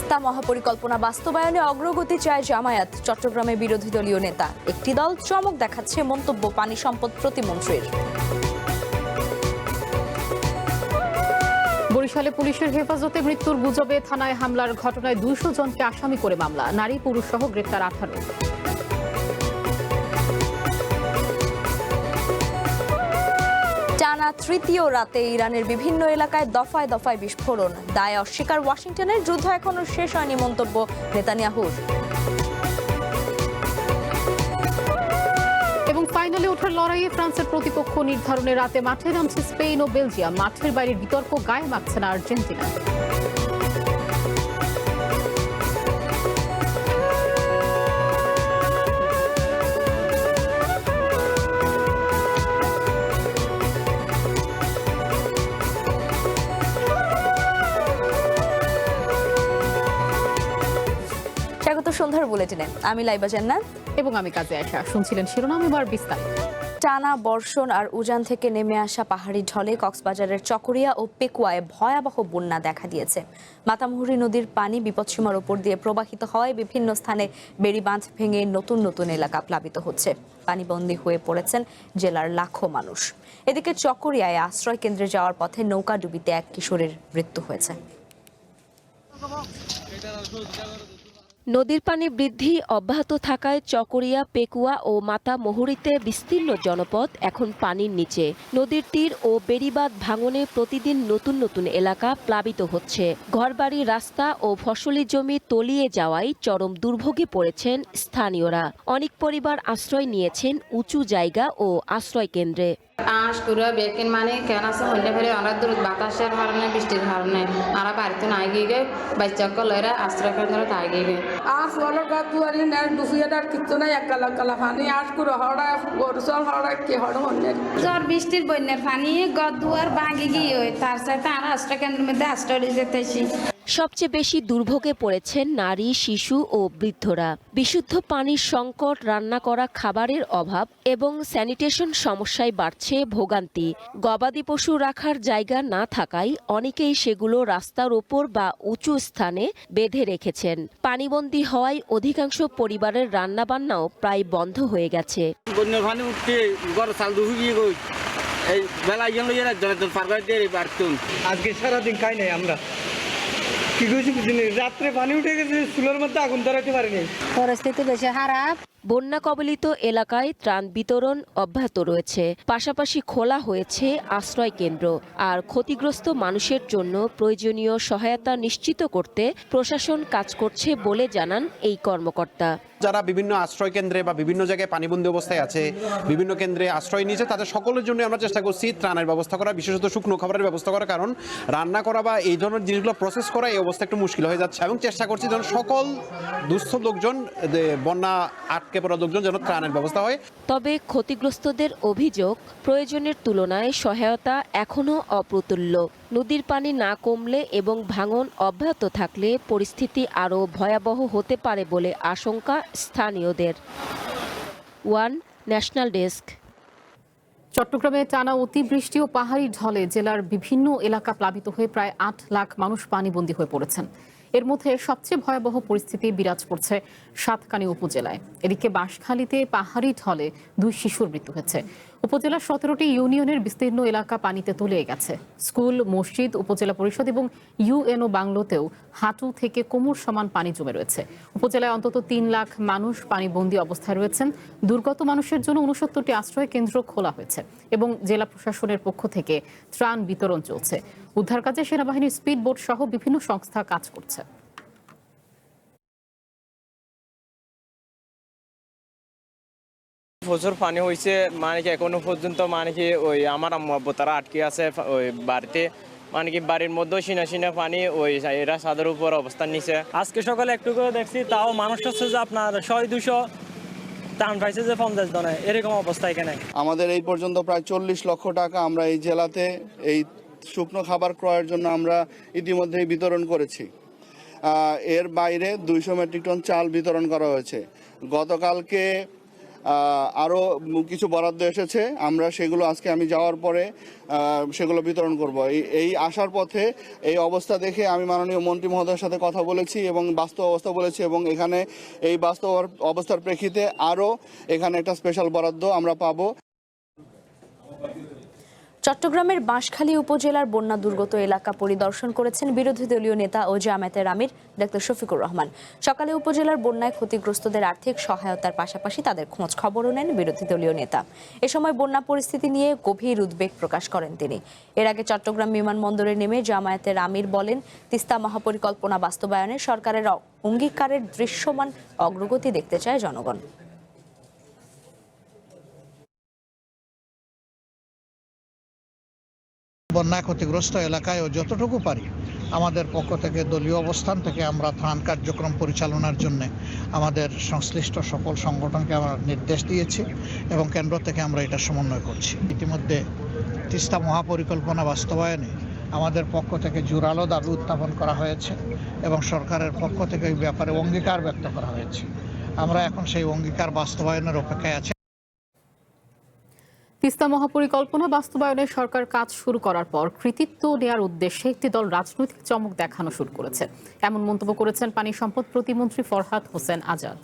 তিস্তা মহাপরিকল্পনা বাস্তবায়নে অগ্রগতি চায় জামায়াত। চট্টগ্রামে বিরোধী দলীয় নেতা। একটি দল চমক দেখাচ্ছে মন্তব্য পানি সম্পদ প্রতিমন্ত্রীর। বরিশালে পুলিশের হেফাজতে মৃত্যুর গুজবে থানায় হামলার ঘটনায় 200 জনকে আসামি করে মামলা। নারী পুরুষ সহ গ্রেপ্তার 18। টানা তৃতীয় রাতে ইরানের বিভিন্ন এলাকায় দফায় দফায় বিস্ফোরণ। দায় অস্বীকার ওয়াশিংটনের। যুদ্ধ এখনো শেষ হয়নি মন্তব্য নেতানিয়াহুর। এবং ফাইনালে ওঠার লড়াইয়ে ফ্রান্সের প্রতিপক্ষ নির্ধারণে রাতে মাঠে নামছে স্পেন ও বেলজিয়াম। মাঠের বাইরের বিতর্ক গায়ে মাখছে না আর্জেন্টিনা। স্বাগত সন্ধ্যার বুলেটিনে। আমি লাইবা জান্নাত এবং আমি কাজে আসা। শুনছিলেন শিরোনাম, এবার বিস্তারিত। টানা বর্ষণ আর উজান থেকে নেমে আসা পাহাড়ি ঢলে কক্সবাজারের চকরিয়া ও পেকুয়ায় ভয়াবহ বন্যা দেখা দিয়েছে। মাতামুহুরী নদীর পানি বিপদসীমার উপর দিয়ে প্রবাহিত হয়। বিভিন্ন স্থানে বেড়িবাঁধ ভেঙে নতুন নতুন এলাকা প্লাবিত হচ্ছে। পানিবন্দী হয়ে পড়েছেন জেলার লাখো মানুষ। এদিকে চকরিয়ায় আশ্রয় কেন্দ্রে যাওয়ার পথে নৌকা ডুবিতে এক কিশোরের মৃত্যু হয়েছে। নদীর পানি বৃদ্ধি অব্যাহত থাকায় চকরিয়া, পেকুয়া ও মাতামুহুরীতে বিস্তীর্ণ জনপদ এখন পানির নিচে। নদীর তীর ও বেড়িবাঁধ ভাঙনে প্রতিদিন নতুন নতুন এলাকা প্লাবিত হচ্ছে। ঘরবাড়ি, রাস্তা ও ফসলি জমি তলিয়ে যাওয়ায় চরম দুর্ভোগে পড়েছেন স্থানীয়রা। অনেক পরিবার আশ্রয় নিয়েছেন উঁচু জায়গা ও আশ্রয় কেন্দ্রে। বেকিন মানে কেন আছে হইলে ফেলে আমরা দূর বাতাসের কারণে বৃষ্টির কারণে আমরা বাড়িতে না গিয়ে গে বাচ্চাকে লইরা আশ্রয় কেন্দ্রে তাই গিয়ে গে আস বলো গাতুয়ারি না দুফিয়াটার কিচ্ছু নাই একলা কালা পানি আস করে হড়া গরসল হড়া কি হড় হন্যে জ্বর বৃষ্টির বন্যার পানি গদুয়ার ভাঙি গিয়ে তার সাথে আমরা আশ্রয় কেন্দ্রের মধ্যে আশ্রয় যেতেছি। সবচেয়ে বেশি দুর্ভোগে পড়েছেন নারী, শিশু ও বৃদ্ধরা। বিশুদ্ধ পানির সংকট, রান্না করা খাবারের অভাব এবং স্যানিটেশন সমস্যায় বাড়ছে ভোগান্তি। গবাদি পশু রাখার জায়গা না থাকায় অনেকেই সেগুলো রাস্তার ওপর বা উঁচু স্থানে বেঁধে রেখেছেন। পানিবন্দী হওয়ায় অধিকাংশ পরিবারের রান্নাবান্নাও প্রায় বন্ধ হয়ে গেছে। আজকে সারাদিন খাই নাই আমরা, কি করছি বুঝিনি। রাত্রে পানি উঠে গেছে, চুলোর মধ্যে আগুন ধরাতে পারিনি। পরিস্থিতি বেশি খারাপ। বন্যা কবলিত এলাকায় ত্রাণ বিতরণ অব্যাহত রয়েছে। পাশাপাশি খোলা হয়েছে আশ্রয় কেন্দ্র। আর ক্ষতিগ্রস্ত মানুষের জন্য প্রয়োজনীয় সহায়তা নিশ্চিত করতে প্রশাসন কাজ করছে বলে জানান এই কর্মকর্তা। যারা বিভিন্ন আশ্রয় কেন্দ্রে বা বিভিন্ন জায়গায় পানিবন্দী অবস্থায় আছে, বিভিন্ন কেন্দ্রে আশ্রয় নিয়েছে, তাদের সকলের জন্য আমরা চেষ্টা করছি ত্রাণের ব্যবস্থা করা, বিশেষত শুকনো খাবারের ব্যবস্থা করা। কারণ রান্না করা বা এই ধরনের জিনিসগুলো প্রসেস করা এই অবস্থা একটু মুশকিল হয়ে যাচ্ছে। এবং চেষ্টা করছি যেন সকল দুস্থ লোকজন, বন্যা আটকে পড়া লোকজন যেন ত্রাণের ব্যবস্থা হয়। তবে ক্ষতিগ্রস্তদের অভিযোগ, প্রয়োজনের তুলনায় সহায়তা এখনও অপ্রতুল্য। নদীর পানি না কমলে এবং ভাঙন অব্যাহত থাকলে পরিস্থিতি আরও ভয়াবহ হতে পারে বলে আশঙ্কা স্থানীয়দের। One national desk. চট্টগ্রামে টানা অতিবৃষ্টি ও পাহাড়ি ঢলে জেলার বিভিন্ন এলাকা প্লাবিত হয়ে প্রায় 8 লাখ মানুষ পানিবন্দী হয়ে পড়েছেন। এর মধ্যে সবচেয়ে ভয়াবহ পরিস্থিতি বিরাজ করছে সাতকানিয়া উপজেলায়। এদিকে বাঁশখালীতে পাহাড়ি ঢলে 2 শিশুর মৃত্যু হয়েছে। উপজেলার 17টি ইউনিয়নের বিস্তীর্ণ এলাকা পানিতে তলিয়ে গেছে। স্কুল, মসজিদ, উপজেলা পরিষদ এবং ইউএনও বাংলোতেও হাঁটু থেকে কোমর সমান পানি জমে রয়েছে। উপজেলায় অন্তত 3 লাখ মানুষ পানিবন্দী অবস্থায় রয়েছেন। দুর্গত মানুষের জন্য 69টি আশ্রয় কেন্দ্র খোলা হয়েছে এবং জেলা প্রশাসনের পক্ষ থেকে ত্রাণ বিতরণ চলছে। উদ্ধার কাজে সেনাবাহিনীর স্পিড বোট সহ বিভিন্ন সংস্থা কাজ করছে। প্রচুর পানি হয়েছে, মানে কি এখনো পর্যন্ত মানে কি ওই আমার আম্মু আব্বু তারা আটকে আছে ওই বাড়িতে, মানে কি বাড়ির মধ্যেও সিনা পানি, ওই এরা ছাদের উপর অবস্থান নিছে। আজকে সকালে একটু করে দেখছি, তাও মানুষ হচ্ছে যে আপনার 100-200 টান পাইছে যে 50 জনে, এরকম অবস্থা এখানে। আমাদের এই পর্যন্ত প্রায় 40 লক্ষ টাকা আমরা এই জেলাতে এই শুকনো খাবার ক্রয়ের জন্য আমরা ইতিমধ্যেই বিতরণ করেছি। এর বাইরে 200 মেট্রিক টন চাল বিতরণ করা হয়েছে। গতকালকে আরও কিছু বরাদ্দ এসেছে, আমরা সেগুলো আজকে আমি যাওয়ার পরে সেগুলো বিতরণ করব। এই আসার পথে এই অবস্থা দেখে আমি মাননীয় মন্ত্রী মহোদয়ের সাথে কথা বলেছি এবং বাস্তব অবস্থা বলেছি, এবং এখানে এই বাস্তব অবস্থার প্রেক্ষিতে আরও এখানে একটা স্পেশাল বরাদ্দ আমরা পাবো। চট্টগ্রামের বাঁশখালী উপজেলার বন্যা দুর্গত এলাকা পরিদর্শন করেছেন বিরোধী দলীয় নেতা ও জামায়াতের আমির ডক্টর শফিকুর রহমান। সকালে উপজেলার বন্যায় ক্ষতিগ্রস্তদের আর্থিক সহায়তার পাশাপাশি তাদের খোঁজ খবরও নেন বিরোধী দলীয় নেতা। এ সময় বন্যা পরিস্থিতি নিয়ে গভীর উদ্বেগ প্রকাশ করেন তিনি। এর আগে চট্টগ্রাম বিমানবন্দরে নেমে জামায়াতের আমির বলেন, তিস্তা মহাপরিকল্পনা বাস্তবায়নে সরকারের অঙ্গীকারের দৃশ্যমান অগ্রগতি দেখতে চায় জনগণ। বন্যা ক্ষতিগ্রস্ত এলাকায় যতটুকু পারি আমাদের পক্ষ থেকে দলীয় অবস্থান থেকে আমরা ত্রাণ কার্যক্রম পরিচালনার জন্য আমাদের সংশ্লিষ্ট সকল সংগঠনকে আমরা নির্দেশ দিয়েছি এবং কেন্দ্র থেকে আমরা এটা সমন্বয় করছি। ইতিমধ্যে তিস্তা মহাপরিকল্পনা বাস্তবায়নে আমাদের পক্ষ থেকে জোরালো দাবি উত্থাপন করা হয়েছে এবং সরকারের পক্ষ থেকে এই ব্যাপারে অঙ্গীকার ব্যক্ত করা হয়েছে। আমরা এখন সেই অঙ্গীকার বাস্তবায়নের অপেক্ষায় আছি। তিস্তা মহাপরিকল্পনা বাস্তবায়নে সরকার কাজ শুরু করার পর কৃতিত্ব নেয়ার উদ্দেশ্যে একটি দল রাজনৈতিক চমক দেখানো শুরু করেছে, এমন মন্তব্য করেছেন পানি সম্পদ প্রতিমন্ত্রী ফরহাদ হোসেন আজাদ।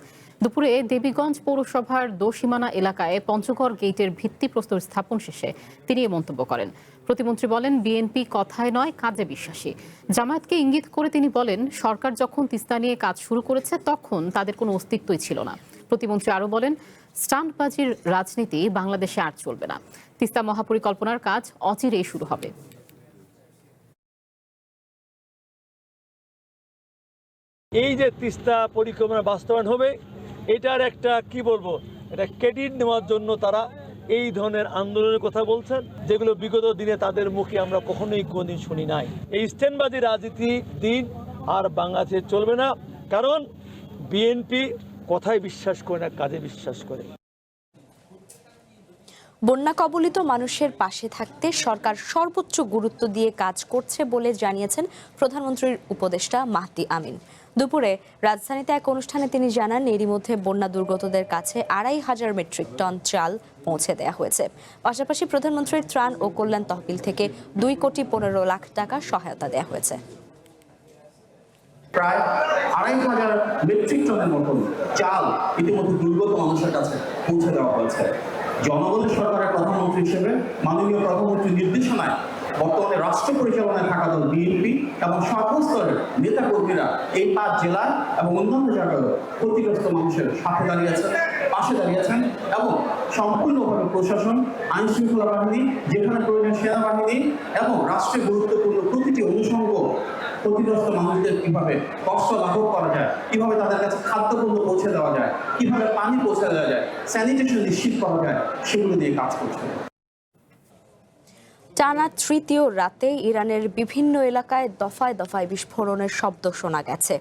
দুপুরে দেবীগঞ্জ পৌরসভার দোসীমানা এলাকায় পঞ্চগড় গেটের ভিত্তিপ্রস্তর স্থাপন শেষে তিনি এ মন্তব্য করেন। প্রতিমন্ত্রী বলেন, বিএনপি কথায় নয় কাজে বিশ্বাসী। জামায়াতকে ইঙ্গিত করে তিনি বলেন, সরকার যখন তিস্তা নিয়ে কাজ শুরু করেছে তখন তাদের কোনো অস্তিত্বই ছিল না। প্রতিমন্ত্রী আরও বলেন, স্টান্টবাজির রাজনীতি বাংলাদেশে আর চলবে না। তিস্তা মহাপরিকল্পনার কাজ অচিরেই শুরু হবে। এই যে তিস্তা পরিকল্পনা বাস্তবায়ন হবে, এটার একটা কি বলবো, এটা ক্রেডিট নেওয়ার জন্য তারা এই ধরনের আন্দোলনের কথা বলছেন, যেগুলো বিগত দিনে তাদের মুখে আমরা কখনোই কোনদিন শুনি নাই। এই স্ট্যান্টবাজি রাজনীতি দিন আর বাংলাদেশে চলবে না, কারণ বিএনপি কথায় বিশ্বাস করে না, কাজে বিশ্বাস করে। বন্যা কবলিত মানুষের পাশে থাকতে সরকার সর্বোচ্চ গুরুত্ব দিয়ে কাজ করছে বলে জানিয়েছেন প্রধানমন্ত্রীর উপদেষ্টা মাহদি আমিন। দুপুরে রাজধানীতে এক অনুষ্ঠানে তিনি জানান, এরই মধ্যে বন্যা দুর্গতদের কাছে ২৫০০ মেট্রিক টন চাল পৌঁছে দেওয়া হয়েছে। পাশাপাশি প্রধানমন্ত্রীর ত্রাণ ও কল্যাণ তহবিল থেকে ২,১৫,০০,০০০ টাকা সহায়তা দেওয়া হয়েছে। প্রায় ২৫০০ মেট্রিক টনের মতন চাল ইতিমধ্যে দুর্গত মানুষের কাছে পৌঁছে দেওয়া হয়েছে। জনগণের সরকারের প্রধানমন্ত্রী হিসেবে মাননীয় প্রধানমন্ত্রীর নির্দেশনায় বর্তমানে রাষ্ট্র পরিচালনায় থাকা দল বিএনপি এবং সর্বস্তরের নেতা কর্মীরা এই ৫ জেলার এবং অন্যান্য জায়গায় ক্ষতিগ্রস্ত মানুষের সাথে দাঁড়িয়েছেন, পাশে দাঁড়িয়েছেন এবং সম্পূর্ণভাবে প্রশাসন, আইন শৃঙ্খলা বাহিনী, যেখানে প্রয়োজন সেনাবাহিনী এবং রাষ্ট্রের গুরুত্বপূর্ণ প্রতিটি অনুষঙ্গ ক্ষতিগ্রস্ত মানুষদের কিভাবে কষ্ট লাঘব করা যায়, কিভাবে তাদের কাছে খাদ্যপণ্য পৌঁছে দেওয়া যায়, কিভাবে পানি পৌঁছে দেওয়া যায়, স্যানিটেশন নিশ্চিত করা যায়, সেগুলো নিয়ে কাজ করছে। টানা তৃতীয় রাতে ইরানের বিভিন্ন এলাকায় দফায় দফায় বিস্ফোরণের শব্দ শোনা গেছে।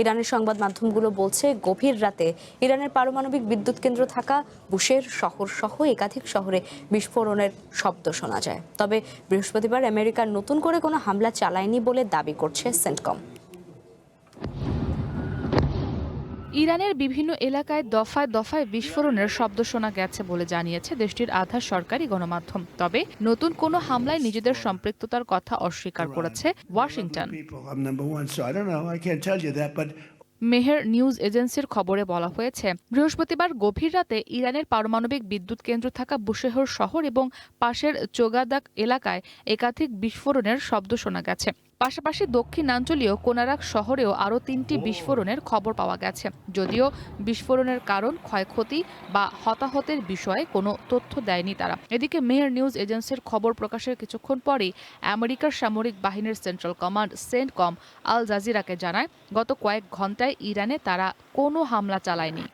ইরানের সংবাদ মাধ্যমগুলো বলছে, গভীর রাতে ইরানের পারমাণবিক বিদ্যুৎ কেন্দ্র থাকা বুশের শহর সহ একাধিক শহরে বিস্ফোরণের শব্দ শোনা যায়। তবে বৃহস্পতিবার আমেরিকা নতুন করে কোনো হামলা চালায়নি বলে দাবি করছে সেন্টকম। ইরানের বিভিন্ন এলাকায় দফায় দফায় বিস্ফোরণের শব্দ শোনা গেছে বলে জানিয়েছে দেশটির আধা সরকারি গণমাধ্যম। তবে নতুন কোনো হামলায় নিজেদের সম্পৃক্ততার কথা অস্বীকার করেছে ওয়াশিংটন। মেহের নিউজ এজেন্সির খবরে বলা হয়েছে, বৃহস্পতিবার গভীর রাতে ইরানের পারমাণবিক বিদ্যুৎ কেন্দ্র থাকা বুশেহর শহর এবং পাশের চোগাদাক এলাকায় একাধিক বিস্ফোরণের শব্দ শোনা গেছে। পাশাপাশি দক্ষিণাঞ্চলীয় কোনারাক শহরেও আরও ৩টি বিস্ফোরণের খবর পাওয়া গেছে। যদিও বিস্ফোরণের কারণ, ক্ষয়ক্ষতি বা হতাহতের বিষয়ে কোনো তথ্য দেয়নি তারা। এদিকে মেহের নিউজ এজেন্সির খবর প্রকাশের কিছুক্ষণ পরেই আমেরিকার সামরিক বাহিনীর সেন্ট্রাল কমান্ড সেন্টকম আল জাজিরাকে জানায়, গত কয়েক ঘন্টায় ইরানে তারা কোনো হামলা চালায়নি।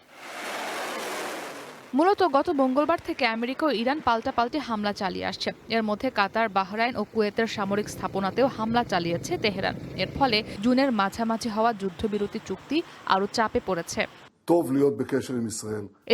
মূলত গত মঙ্গলবার থেকে আমেরিকা ও ইরান পাল্টাপাল্টি হামলা চালিয়ে আসছে। এর মধ্যে কাতার, বাহরাইন ও কুয়েতের সামরিক স্থাপনাতেও হামলা চালিয়েছে তেহরান। এর ফলে জুনের মাঝামাঝি হওয়া যুদ্ধবিরতি চুক্তি আরও চাপে পড়েছে।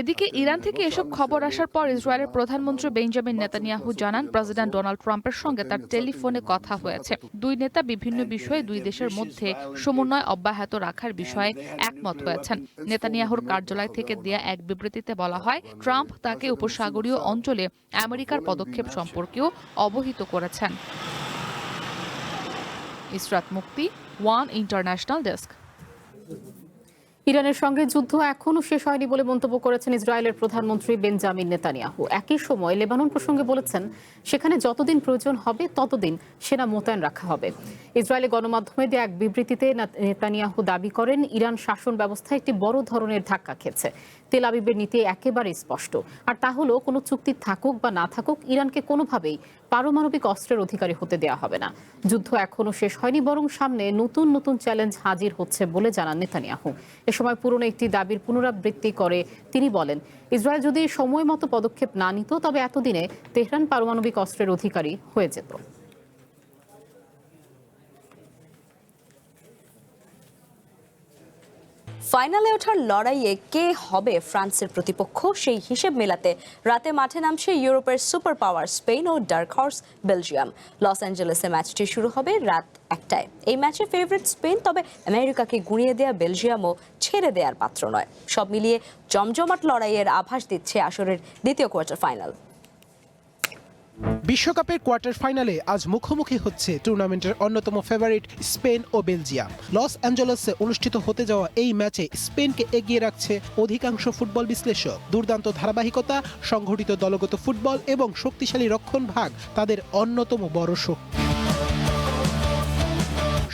এদিকে ইরান থেকে এসব খবর আসার পর ইসরায়েলের প্রধানমন্ত্রী বেঞ্জামিন নেতানিয়াহু জানান প্রেসিডেন্ট ডোনাল্ড ট্রাম্পের সঙ্গে তার টেলিফোনে কথা হয়েছে। দুই নেতা বিভিন্ন বিষয়ে দুই দেশের মধ্যে সমন্বয় অব্যাহত রাখার বিষয়ে একমত হয়েছেন। নেতানিয়াহুর কার্যালয় থেকে দেয়া এক বিবৃতিতে বলা হয়, ট্রাম্প তাকে উপসাগরীয় অঞ্চলে আমেরিকার পদক্ষেপ সম্পর্কেও অবহিত করেছেন। ইসরাত মুক্তি, ওয়ান ইন্টারন্যাশনাল ডেস্ক। ইরানের সঙ্গে যুদ্ধ এখনও শেষ হয়নি বলে মন্তব্য করেছেন ইসরায়েলের প্রধানমন্ত্রী বেঞ্জামিন নেতানিয়াহু। একই সময় লেবানন প্রসঙ্গে বলেছেন, সেখানে যতদিন প্রয়োজন হবে ততদিন সেনা মোতায়েন রাখা হবে। ইসরায়েলি গণমাধ্যমে দেয়া এক বিবৃতিতে নেতানিয়াহু দাবি করেন, ইরান শাসন ব্যবস্থা একটি বড় ধরনের ধাক্কা খেয়েছে। তেল আবিবের নীতি একেবারে স্পষ্ট, আর তা হলো কোনো চুক্তি থাকুক বা না থাকুক, ইরানকে কোনোভাবেই পারমাণবিক অস্ত্রের অধিকারী হতে দেওয়া হবে না। যুদ্ধ এখনও শেষ হয়নি, বরং সামনে নতুন নতুন চ্যালেঞ্জ হাজির হচ্ছে বলে জানান নেতানিয়াহু। এ সময় পুরনো একটি দাবির পুনরাবৃত্তি করে তিনি বলেন, ইসরায়েল যদি সময় মতো পদক্ষেপ না নিত তবে এতদিনে তেহরান পারমাণবিক অস্ত্রের অধিকারী হয়ে যেত। ফাইনালে ওঠার লড়াইয়ে কে হবে ফ্রান্সের প্রতিপক্ষ সেই হিসেব মেলাতে রাতে মাঠে নামছে ইউরোপের সুপার পাওয়ার স্পেন ও ডার্ক হর্স বেলজিয়াম। লস অ্যাঞ্জেলেসে ম্যাচটি শুরু হবে রাত 1টায়। এই ম্যাচে ফেভারিট স্পেন, তবে আমেরিকাকে গুঁড়িয়ে দেয়া বেলজিয়ামও ছেড়ে দেওয়ার পাত্র নয়। সব মিলিয়ে জমজমাট লড়াইয়ের আভাস দিচ্ছে আসরের দ্বিতীয় কোয়ার্টার ফাইনাল। বিশ্বকাপের কোয়ার্টার ফাইনালে আজ মুখোমুখি হচ্ছে টুর্নামেন্টের অন্যতম ফেভারিট স্পেন ও বেলজিয়াম। লস অ্যাঞ্জেলেসে অনুষ্ঠিত হতে যাওয়া এই ম্যাচে স্পেনকে এগিয়ে রাখছে অধিকাংশ ফুটবল বিশ্লেষক। দুর্দান্ত ধারাবাহিকতা, সংগঠিত দলগত ফুটবল এবং শক্তিশালী রক্ষণভাগ তাদের অন্যতম বড় শক্তি।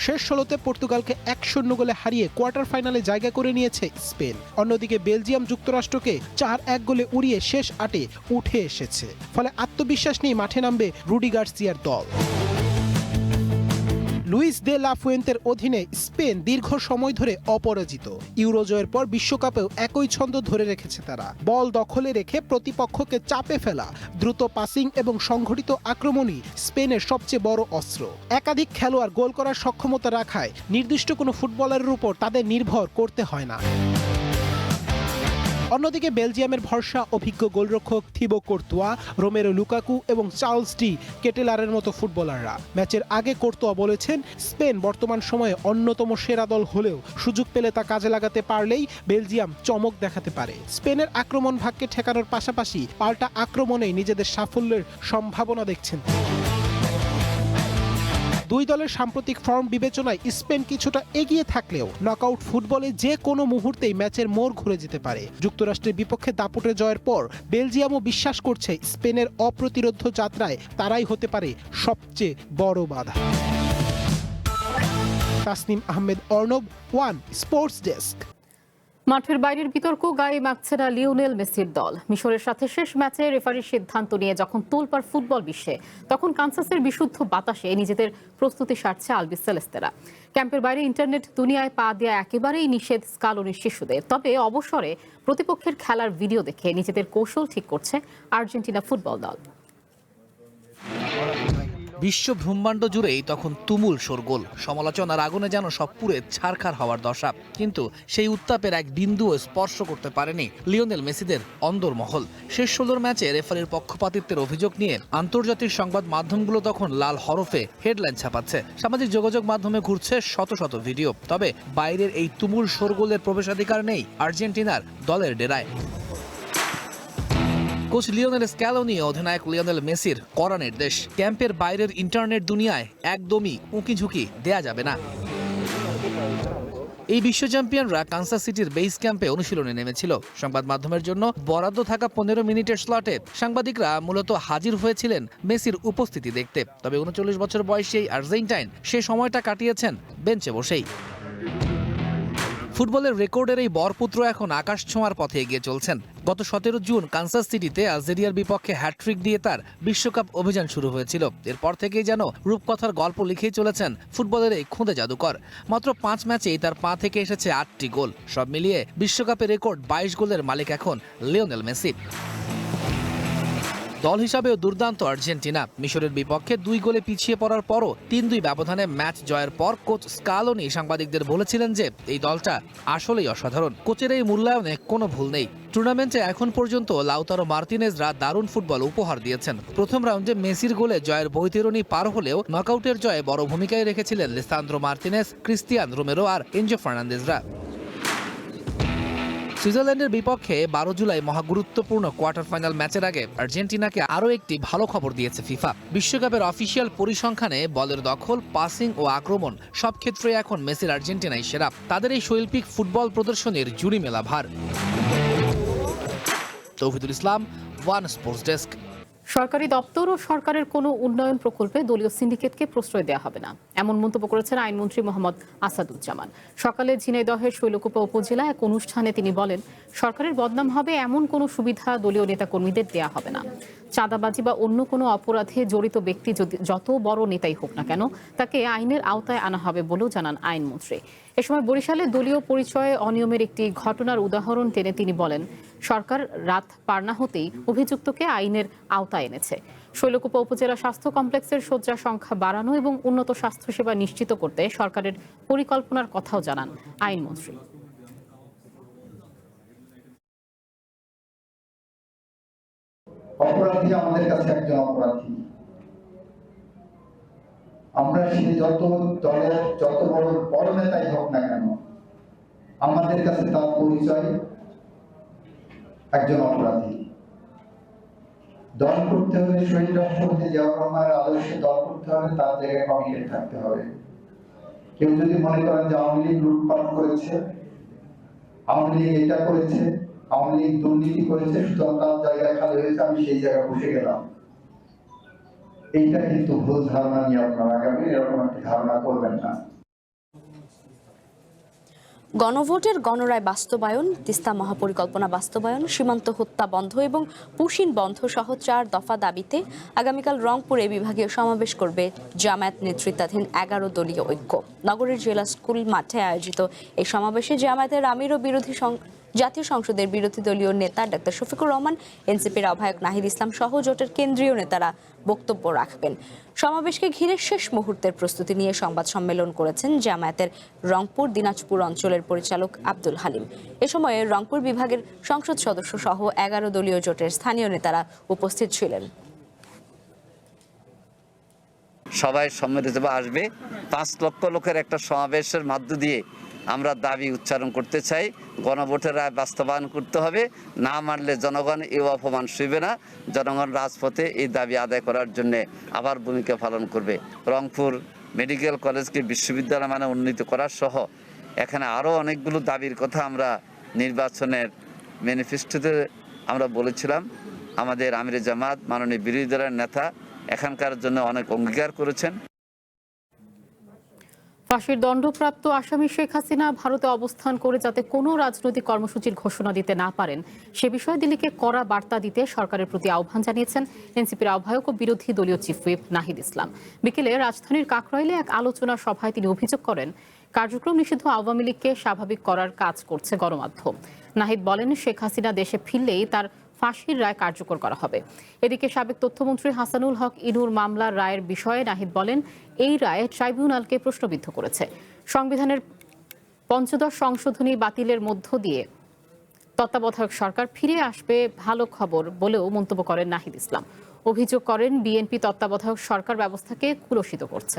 শেষ 16তে পর্তুগালকে 1-0 গোলে হারিয়ে কোয়ার্টার ফাইনালে জায়গা করে নিয়েছে স্পেন। অন্যদিকে বেলজিয়াম যুক্তরাষ্ট্রকে 4-1 গোলে উড়িয়ে শেষ 8-এ উঠে এসেছে। ফলে আত্মবিশ্বাস নিয়ে মাঠে নামবে রুডি গার্সিয়ার দল। লুইস দে লা ফুয়েন্তের অধীনে স্পেন দীর্ঘ সময় ধরে অপরাজিত। ইউরো জয়ের পর বিশ্বকাপেও একই ছন্দ ধরে রেখেছে তারা। বল দখলে রেখে প্রতিপক্ষকে চাপে ফেলা, দ্রুত পাসিং এবং সংগঠিত আক্রমণই স্পেনের সবচেয়ে বড় অস্ত্র। একাধিক খেলোয়াড় গোল করার সক্ষমতা রাখায় নির্দিষ্ট কোনো ফুটবলারের উপর তাদের নির্ভর করতে হয় না। অন্যদিকে বেলজিয়ামের ভরসা অভিজ্ঞ গোলরক্ষক থিবো কোর্তোয়া, রোমেরো লুকাকু এবং চার্লস ডি কেটেলারের মতো ফুটবলাররা। ম্যাচের আগে কোর্তোয়া বলেছেন, স্পেন বর্তমান সময়ে অন্যতম সেরা দল হলেও সুযোগ পেলে তা কাজে লাগাতে পারলেই বেলজিয়াম চমক দেখাতে পারে। স্পেনের আক্রমণ ভাগকে ঠেকানোর পাশাপাশি পাল্টা আক্রমণে নিজেদের সাফল্যের সম্ভাবনা দেখছেন। দুই দলের সাম্প্রতিক ফর্ম বিবেচনায় স্পেন কিছুটা এগিয়ে থাকলেও নকআউট ফুটবলে যে কোনো মুহূর্তেই ম্যাচের মোড় ঘুরে যেতে পারে। যুক্তরাষ্ট্রের বিপক্ষে দাপুটে জয়ের পর বেলজিয়ামও বিশ্বাস করছে স্পেনের অপ্রতিরোধ্য যাত্রায় তারাই হতে পারে সবচেয়ে বড় বাধা। Tasnim Ahmed Arnab, one sports desk. মাঠের বাইরের বিতর্ক গায়ে মাখছে না লিওনেল মেসির দল। মিশরের সাথে শেষ ম্যাচে রেফারির সিদ্ধান্ত নিয়ে যখন তোলপাড় ফুটবল বিশ্বে, তখন কানসাসের বিশুদ্ধ বাতাসে নিজেদের প্রস্তুতি সারছে আলবি সেলেস্তেরা। ক্যাম্পের বাইরে ইন্টারনেট দুনিয়ায় পা দেওয়া একেবারেই নিষেধ স্কালোনির শিশুদের। তবে অবসরে প্রতিপক্ষের খেলার ভিডিও দেখে নিজেদের কৌশল ঠিক করছে আর্জেন্টিনা ফুটবল দল। বিশ্ব ব্রহ্মাণ্ড জুড়েই তখন তুমুল শোরগোল, সমালোচনার আগুনে যেন সব পুড়ে ছারখার হওয়ার দশা। কিন্তু সেই উত্তাপের এক বিন্দুও স্পর্শ করতে পারেনি লিওনেল মেসিদের অন্দরমহল। শেষ 16 ম্যাচে রেফারির পক্ষপাতিত্বের অভিযোগ নিয়ে আন্তর্জাতিক সংবাদ মাধ্যমগুলো তখন লাল হরফে হেডলাইন ছাপাচ্ছে। সামাজিক যোগাযোগ মাধ্যমে ঘুরছে শত শত ভিডিও। তবে বাইরের এই তুমুল শোরগোলের প্রবেশাধিকার নেই আর্জেন্টিনার দলের ডেরায়। কোচ লিওনেল স্ক্যালোনি ও অধিনায়ক লিওনেল মেসির কড়া নির্দেশ, ক্যাম্পের বাইরের ইন্টারনেট দুনিয়ায় একদমই উঁকি ঝুঁকি দেয়া যাবে না। এই বিশ্ব চ্যাম্পিয়নরা কানসাস সিটির বেস ক্যাম্পে অনুশীলনে নেমেছিল। সংবাদ মাধ্যমের জন্য বরাদ্দ থাকা 15 মিনিটের স্লটে সাংবাদিকরা মূলত হাজির হয়েছিলেন মেসির উপস্থিতি দেখতে। তবে 39 বছর বয়সী এই আর্জেন্টাইন সে সময়টা কাটিয়েছেন বেঞ্চে বসেই। ফুটবলের রেকর্ডের এই বরপুত্র এখন আকাশ ছোঁয়ার পথে এগিয়ে চলছেন। গত 17 জুন কানসাস সিটিতে আলজেরিয়ার বিপক্ষে হ্যাটট্রিক দিয়ে তার বিশ্বকাপ অভিযান শুরু হয়েছিল। এরপর থেকেই যেন রূপকথার গল্প লিখেই চলেছেন ফুটবলের এই খুদে জাদুকর। মাত্র 5 ম্যাচেই তার পা থেকে এসেছে 8টি গোল। সব মিলিয়ে বিশ্বকাপের রেকর্ড 22 গোলের মালিক এখন লিওনেল মেসি। দল হিসাবেও দুর্দান্ত আর্জেন্টিনা। মিশরের বিপক্ষে 2 গোলে পিছিয়ে পড়ার পরও 3-2 ব্যবধানে ম্যাচ জয়ের পর কোচ স্কালোনি সাংবাদিকদের বলেছিলেন যে এই দলটা আসলেই অসাধারণ। কোচের এই মূল্যায়নে কোনো ভুল নেই। টুর্নামেন্টে এখন পর্যন্ত লাউতারো মার্তিনেজরা দারুণ ফুটবল উপহার দিয়েছেন। প্রথম রাউন্ডে মেসির গোলে জয়ের বৈতরণী পার হলেও নকআউটের জয়ে বড় ভূমিকায় রেখেছিলেন লিসান্দ্রো মার্তিনেজ, ক্রিস্টিয়ান রোমেরো আর এনজো ফার্নান্দেজরা। সুইজারল্যান্ডের বিপক্ষে 12 জুলাই মহাগুরুত্বপূর্ণ কোয়ার্টার ফাইনাল ম্যাচের আগে আর্জেন্টিনাকে আরও একটি ভালো খবর দিয়েছে ফিফা। বিশ্বকাপের অফিসিয়াল পরিসংখ্যানে বলের দখল, পাসিং ও আক্রমণ সব ক্ষেত্রে এখন মেসির আর্জেন্টিনাই সেরা। তাদের এই শৈল্পিক ফুটবল প্রদর্শনের জুড়ি মেলা ভার। তৌহিদুল ইসলাম, ওয়ান স্পোর্টস ডেস্ক। সরকারি দপ্তর ও সরকারের কোনো উন্নয়ন প্রকল্পে দলীয় সিন্ডিকেটকে প্রশ্রয় দেওয়া হবে না, এমন মন্তব্য করেছেন আইনমন্ত্রী মোহাম্মদ আসাদুজ্জামান। সকালে ঝিনাইদহের শৈলকুপা উপজেলায় এক অনুষ্ঠানে তিনি বলেন, সরকারের বদনাম হবে এমন কোনো সুবিধা দলীয় নেতাকর্মীদের দেয়া হবে না। চাঁদাবাজি বা অন্য কোনো অপরাধে জড়িত ব্যক্তি যত বড় নেতাই হোক না কেন, তাকে আইনের আওতায় আনা হবে বলেও জানান আইনমন্ত্রী। এ সময় বরিশালে দলীয় পরিচয়ে অনিয়মের একটি ঘটনার উদাহরণ টেনে তিনি বলেন, সরকার রাত পার না হতেই অভিযুক্তকে আইনের আওতায় এনেছে। শৈলকুপা উপজেলা স্বাস্থ্য কমপ্লেক্সের শয্যা সংখ্যা বাড়ানো এবং উন্নত স্বাস্থ্যসেবা নিশ্চিত করতে সরকারের পরিকল্পনার কথাও জানান আইনমন্ত্রী। অপরাধী আমাদের কাছে একজন অপরাধী। আমরা সে যত দলের যত বড় নেতাই হোক না কেন, আমাদের কাছে তার পরিচয় একজন অপরাধী। দল করতে হলে শহীদ রাষ্ট্রপতি জিয়াউর রহমানের আদর্শে দল করতে হলে তার জায়গায় কমিটেড থাকতে হবে। কেউ যদি মনে করেন যে আওয়ামী লীগ লুটপাট করেছে, আওয়ামী লীগ এটা করেছে, আওয়ামী লীগ দুর্নীতি করেছে, সুতরাং তার জায়গা খালি হয়েছে, আমি সেই জায়গায় বসে গেলাম, এইটা কিন্তু ভুল ধারণা নিয়ে আপনারা আগামী এরকম একটি ধারণা করবেন না। গণভোটের গণরায় বাস্তবায়ন, তিস্তা মহাপরিকল্পনা বাস্তবায়ন, সীমান্ত হত্যা বন্ধ এবং পুশিন বন্ধ সহ 4 দফা দাবিতে আগামীকাল রংপুরে বিভাগীয় সমাবেশ করবে জামায়াত নেতৃত্বাধীন 11 দলীয় ঐক্য। নগরের জেলা স্কুল মাঠে আয়োজিত এই সমাবেশে জামায়াতের আমির ও জাতীয় সংসদের বিরোধী দলীয় নেতা ডাক্তার শফিকুর রহমান, এনসিপির আহ্বায়ক নাহিদ ইসলাম সহ জোটের কেন্দ্রীয় নেতারা বক্তব্য রাখবেন। সমাবেশকে ঘিরে শেষ মুহূর্তের প্রস্তুতি নিয়ে সংবাদ সম্মেলন করেছেন জামায়াতের রংপুর দিনাজপুর অঞ্চলের পরিচালক আব্দুল হালিম। এ সময়ে রংপুর বিভাগের সংসদ সদস্য সহ 11 দলীয় জোটের স্থানীয় নেতারা উপস্থিত ছিলেন। সবাই সম্মিলিত আসবে। 5 লক্ষ লোকের একটা সমাবেশের মধ্য দিয়ে আমরা দাবি উচ্চারণ করতে চাই, গণভোটের রায় বাস্তবায়ন করতে হবে। না মানলে জনগণ এই অপমান সইবে না। জনগণ রাজপথে এই দাবি আদায় করার জন্য আবার ভূমিকা পালন করবে। রংপুর মেডিকেল কলেজকে বিশ্ববিদ্যালয় মানে উন্নীত করার সহ এখানে আরও অনেকগুলো দাবির কথা আমরা নির্বাচনের ম্যানিফেস্টোতে আমরা বলেছিলাম। আমাদের আমিরে জামাত মাননীয় বিরোধী দলের নেতা এখানকার জন্য অনেক অঙ্গীকার করেছেন। ফাঁসির দণ্ডপ্রাপ্ত আসামি শেখ হাসিনা ভারতে অবস্থান করে যাতে কোনো রাজনৈতিক কর্মসূচির ঘোষণা দিতে না পারেন সে বিষয়ে দিল্লিকে কড়া বার্তা দিতে সরকারের প্রতি আহ্বান জানিয়েছেন এনসিপির আহ্বায়ক ও বিরোধী দলীয় চিফ হুইপ নাহিদ ইসলাম। বিকেলে রাজধানীর কাকরাইলে এক আলোচনা সভায় তিনি অভিযোগ করেন, কার্যক্রম নিষিদ্ধ আওয়ামী লীগকে স্বাভাবিক করার কাজ করছে গণমাধ্যম। নাহিদ বলেন, শেখ হাসিনা দেশে ফিরলেই তার ফাঁসির রায় কার্যকর করা হবে। এদিকে সাবেক তথ্যমন্ত্রী হাসানুল হক ইনুর মামলার রায়ের বিষয়ে নাহিদ বলেন, এই রায় ট্রাইব্যুনালকে প্রশ্নবিদ্ধ করেছে। সংবিধানের ৫৫ সংশোধনী বাতিলের মধ্য দিয়ে তত্ত্বাবধায়ক সরকার ফিরে আসবে ভালো খবর বলেও মন্তব্য করেন নাহিদ ইসলাম। অভিযোগ করেন, বিএনপি তত্ত্বাবধায়ক সরকার ব্যবস্থাকে কুলসিত করছে।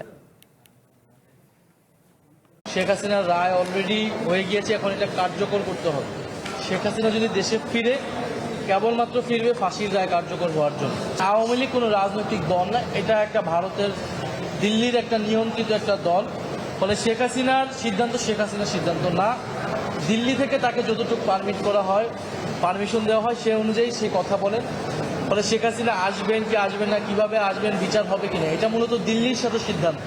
শেখ হাসিনার রায় অলরেডি হয়ে গিয়েছে, এখন এটা কার্যকর করতে হবে। শেখ হাসিনা যদি দেশে ফিরে, কেবলমাত্র ফিরবে ফাঁসির রায় কার্যকর হওয়ার জন্য। আওয়ামী লীগ কোনো রাজনৈতিক দল না, এটা একটা ভারতের দিল্লির একটা নিয়ন্ত্রিত একটা দল। ফলে শেখ হাসিনার সিদ্ধান্ত শেখ হাসিনার সিদ্ধান্ত না, দিল্লি থেকে তাকে যতটুকু পারমিট করা হয়, পারমিশন দেওয়া হয়, সে অনুযায়ী সে কথা বলেন। ফলে শেখ হাসিনা আসবেন কি আসবেন না, কিভাবে আসবেন, বিচার হবে কিনা, এটা মূলত দিল্লির সাথে সিদ্ধান্ত।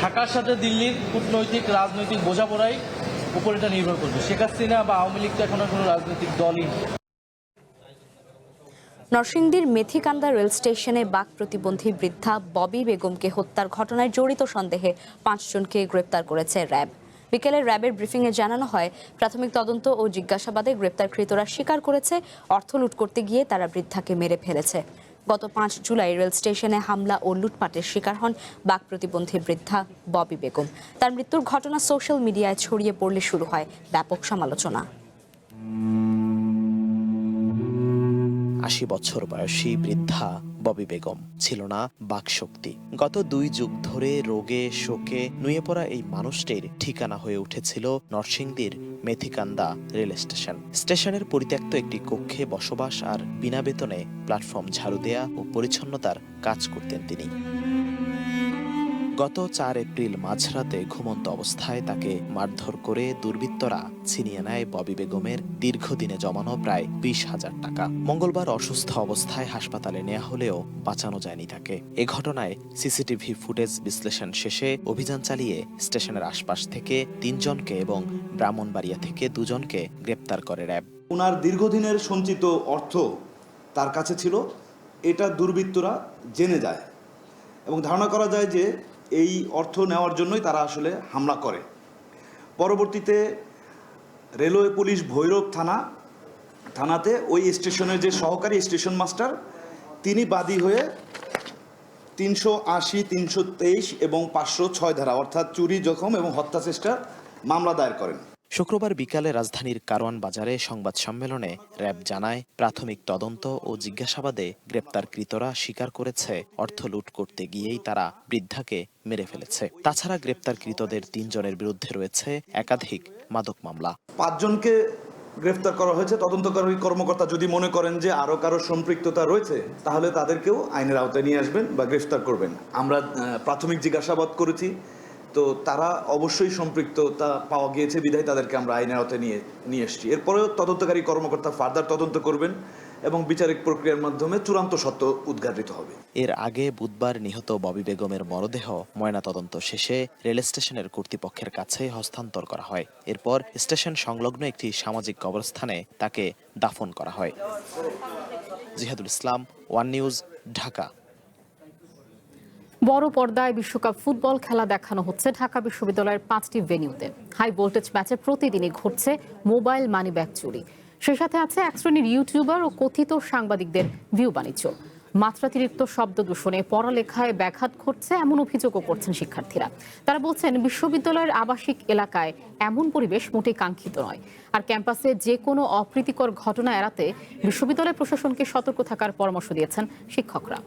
ঢাকার সাথে দিল্লির কূটনৈতিক রাজনৈতিক বোঝাপড়াই উপর এটা নির্ভর করবে। শেখ হাসিনা বা আওয়ামী লীগ তো এখন কোনো রাজনৈতিক দলই। নরসিংদীর মেথিকান্দা রেল স্টেশনে বাক প্রতিবন্ধী বৃদ্ধা ববি বেগমকে হত্যার ঘটনায় জড়িত সন্দেহে 5 জনকে গ্রেপ্তার করেছে র্যাব। বিকেলে র্যাবের ব্রিফিংয়ে জানানো হয়, প্রাথমিক তদন্ত ও জিজ্ঞাসাবাদে গ্রেপ্তারকৃতরা স্বীকার করেছে অর্থ লুট করতে গিয়ে তারা বৃদ্ধাকে মেরে ফেলেছে। গত 5 জুলাই রেল স্টেশনে হামলা ও লুটপাটের শিকার হন বাক প্রতিবন্ধী বৃদ্ধা ববি বেগম। তার মৃত্যুর ঘটনা সোশ্যাল মিডিয়ায় ছড়িয়ে পড়লে শুরু হয় ব্যাপক সমালোচনা। 80 বছর বয়সী বৃদ্ধা ববি বেগম ছিল না বাকশক্তি। গত 2 যুগ ধরে রোগে শোকে নুয়ে পড়া এই মানুষটির ঠিকানা হয়ে উঠেছিল নরসিংদীর মেথিকান্দা রেল স্টেশন। স্টেশনের পরিত্যক্ত একটি কক্ষে বসবাস আর বিনা বেতনে প্ল্যাটফর্ম ঝাড়ু দেয়া ও পরিচ্ছন্নতার কাজ করতেন তিনি। গত 4 এপ্রিল মাঝরাতে ঘুমন্ত অবস্থায় তাকে মারধর করে দুর্বৃত্তরা ছিনিয়ে নেয় ববি বেগমের দীর্ঘদিনে জমানো প্রায় 20,000 টাকা। মঙ্গলবার অসুস্থ অবস্থায় হাসপাতালে নেওয়া হলেও বাঁচানো যায়নি তাকে। এ ঘটনায় সিসিটিভি ফুটেজ বিশ্লেষণ শেষে অভিযান চালিয়ে স্টেশনের আশপাশ থেকে 3 জনকে এবং ব্রাহ্মণবাড়িয়া থেকে 2 জনকে গ্রেপ্তার করে র্যাব। ওনার দীর্ঘদিনের সঞ্চিত অর্থ তার কাছে ছিল, এটা দুর্বৃত্তরা জেনে যায় এবং ধারণা করা যায় যে এই অর্থ নেওয়ার জন্যই তারা আসলে হামলা করে। পরবর্তীতে রেলওয়ে পুলিশ ভৈরব থানাতে ওই স্টেশনের যে সহকারী স্টেশন মাস্টার তিনি বাদী হয়ে 380, 323 এবং 506 ধারা অর্থাৎ চুরি, জখম এবং হত্যা চেষ্টার মামলা দায়ের করেন। শুক্রবার বিকালে রাজধানীর কারওয়ান বাজারে সংবাদ সম্মেলনে র্যাব জানায়, প্রাথমিক তদন্ত ও জিজ্ঞাসাবাদে গ্রেপ্তারকৃতরা স্বীকার করেছে অর্থ লুট করতে গিয়েই তারা বৃদ্ধাকে মেরে ফেলেছে। তাছাড়া গ্রেপ্তারকৃতদের 3 জনের বিরুদ্ধে রয়েছে একাধিক মাদক মামলা। 5 জনকে গ্রেফতার করা হয়েছে। তদন্তকারী কর্মকর্তা যদি মনে করেন যে আরও কারো সম্পৃক্ততা রয়েছে তাহলে তাদেরকেও আইনের আওতায় নিয়ে আসবেন বা গ্রেফতার করবেন। আমরা প্রাথমিক জিজ্ঞাসাবাদ করেছি, তো তারা অবশ্যই সম্পৃক্ততা পাওয়া গিয়েছে বিধায় তাদেরকে আমরা আইনের আওতায় নিয়ে এসেছি। এরপরেও তদন্তকারী কর্মকর্তা ফার্দার তদন্ত করবেন এবং বিচারিক প্রক্রিয়ার মাধ্যমে চূড়ান্ত সত্য উদ্ঘাটিত হবে। এর আগে বুধবার নিহত ববি বেগমের মরদেহ ময়নাতদন্ত শেষে রেল স্টেশনের কর্তৃপক্ষের কাছে হস্তান্তর করা হয়। এরপর স্টেশন সংলগ্ন একটি সামাজিক কবরস্থানে তাকে দাফন করা হয়। জিহাদুল ইসলাম, ওয়ান নিউজ, ঢাকা। বড় পর্দায় বিশ্বকাপ ফুটবল খেলা দেখানো হচ্ছে ঢাকা বিশ্ববিদ্যালয়ের 5টি ভেন্যুতে। হাই ভোল্টেজ ম্যাচে প্রতিদিনই ঘটছে মোবাইল মানিব্যাগ চুরি। সেই সাথে আছে এক শ্রেণীর ইউটিউবার ও কথিত সাংবাদিকদের ভিউ বাণিজ্য। মাত্রাতিরিক্ত শব্দ দূষণে পড়ালেখায় ব্যাঘাত ঘটছে এমন অভিযোগও করছেন শিক্ষার্থীরা। তারা বলছেন বিশ্ববিদ্যালয়ের আবাসিক এলাকায় এমন পরিবেশ মোটেই কাঙ্ক্ষিত নয়। আর ক্যাম্পাসে যে কোনো অপ্রীতিকর ঘটনা এড়াতে বিশ্ববিদ্যালয় প্রশাসনকে সতর্ক থাকার পরামর্শ দিয়েছেন শিক্ষকরা।